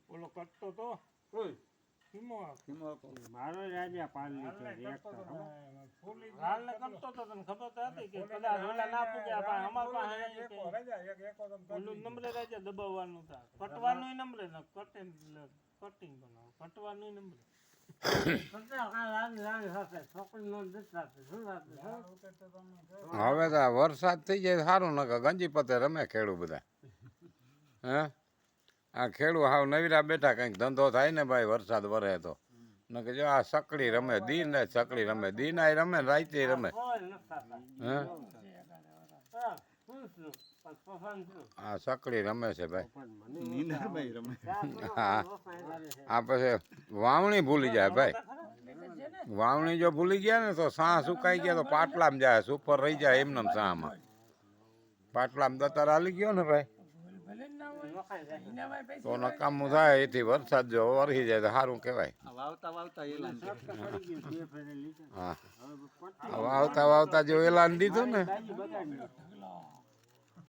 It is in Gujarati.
ઓલો કટતો તો મારો રાજા 5 લીટર હાલ ને કરતો તો તને ખબર તો હતી કે કદાચ ઓલા ના પૂગ્યા પણ અમાર પાસે ઓલું નંબરે રાજા દબાવવાનું હતા કટવાનું નંબરે ને કટિંગ બનાવો કટવાનું નંબરે હવે તો વરસાદ થઈ જાય સારું ન ગંજી પતે રમે ખેડૂ બધા હે આ ખેડૂ હાવ નવીરા બેઠા કંઈક ધંધો થાય ને ભાઈ વરસાદ વરે તો ન કે જો આ સકડી રમે દીન ને સકડી રમે દીનાય રમે રાતે રમે હે આ સકડી રમે છે ભાઈ હા આ પછી વાવણી ભૂલી જાય ભાઈ વાવણી જો ભૂલી ગયા ને તો સાહ સુકાઈ ગયા તો પાટલામાં જાય સુપર રહી જાય એમને સાહમાં પાટલામાં દતાર હાલી ગયો ને ભાઈ તો નકામું થાય એથી વરસાદ જો વરસી જાય તો સારું કહેવાય હા વાવતા વાવતા જો એલાન દીધું ને